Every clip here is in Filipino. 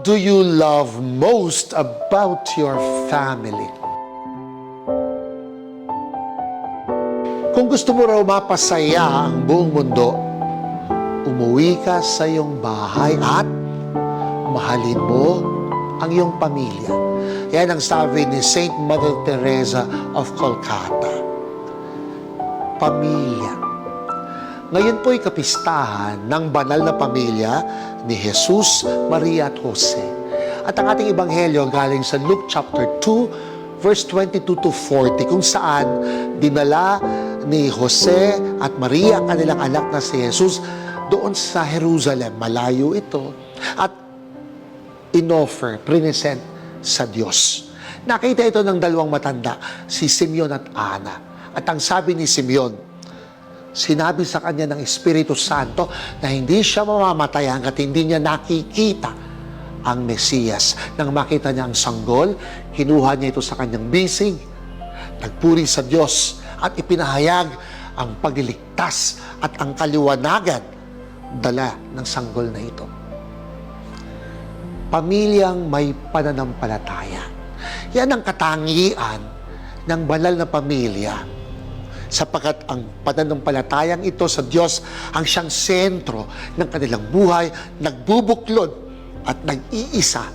Do you love most about your family? Kung gusto mo raw mapasaya ang buong mundo, umuwi ka sa iyong bahay at mahalin mo ang iyong pamilya. Yan ang sabi ni Saint Mother Teresa of Calcutta. Pamilya. Ngayon po'y kapistahan ng banal na pamilya ni Jesus, Maria at Jose. At ang ating ebanghelyo galing sa Luke chapter 2, verse 22 to 40, kung saan dinala ni Jose at Maria ang kanilang anak na si Jesus doon sa Jerusalem. Malayo ito. At inoffer, present sa Diyos. Nakita ito ng dalawang matanda, si Simeon at Ana. At ang sabi ni Simeon, sinabi sa kanya ng Espiritu Santo na hindi siya mamamatay hanggat hindi niya nakikita ang Mesiyas. Nang makita niya ang sanggol, kinuha niya ito sa kanyang bisig, nagpuri sa Diyos at ipinahayag ang pagliligtas at ang kaliwanagan dala ng sanggol na ito. Pamilyang may pananampalataya. Yan ang katangian ng banal na pamilya, sapagkat ang pananampalatayang ito sa Diyos ang siyang sentro ng kanilang buhay, nagbubuklod at nag-iisa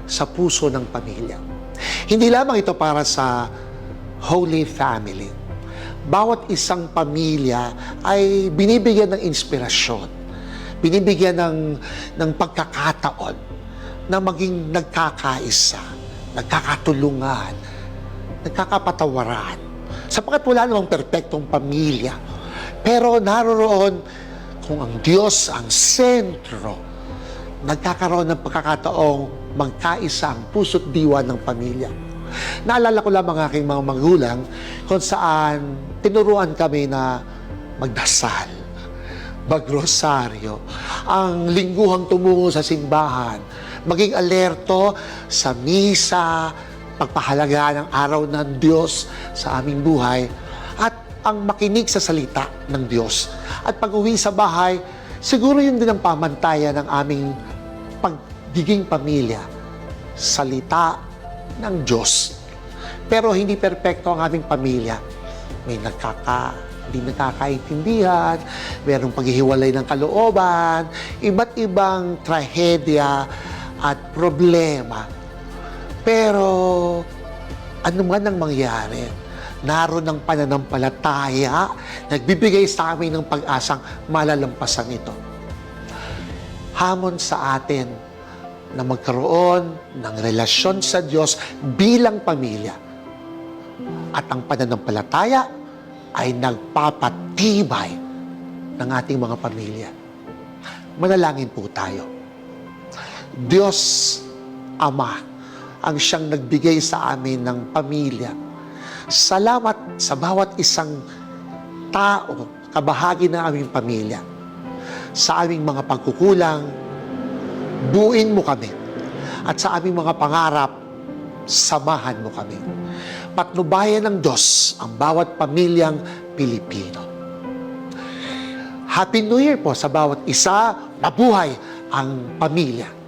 sa puso ng pamilya. Hindi lamang ito para sa Holy Family. Bawat isang pamilya ay binibigyan ng inspirasyon, binibigyan ng pagkakataon na maging nagkakaisa, nagkakatulungan, nagkakapatawaran. Sapagkat wala namang perpektong pamilya. Pero naroroon kung ang Diyos ang sentro, nagkakaroon ng pagkakataong magkaisa ang puso't diwa ng pamilya. Naalala ko lamang aking mga magulang kung saan tinuruan kami na magdasal, magrosaryo, ang lingguhang tumungo sa simbahan, maging alerto sa misa, pagpahalaga ng araw ng Diyos sa aming buhay, at ang makinig sa salita ng Diyos. At pag-uwi sa bahay, siguro yun din ang pamantayan ng aming pagiging pamilya, salita ng Diyos. Pero hindi perpekto ang aming pamilya. May hindi nakakaintindihan, mayroong paghihiwalay ng kalooban, iba't ibang trahedya at problema. Pero ano man ang mangyari, naroon ang pananampalataya, nagbibigay sa amin ng pag-asang malalampasan ito. Hamon sa atin na magkaroon ng relasyon sa Diyos bilang pamilya. At ang pananampalataya ay nagpapatibay ng ating mga pamilya. Manalangin po tayo. Diyos Ama, ang siyang nagbigay sa amin ng pamilya. Salamat sa bawat isang tao, kabahagi ng aming pamilya. Sa aming mga pagkukulang, buuin mo kami. At sa aming mga pangarap, samahan mo kami. Patnubayan ng Diyos ang bawat pamilyang Pilipino. Happy New Year po sa bawat isa. Mabuhay ang pamilya.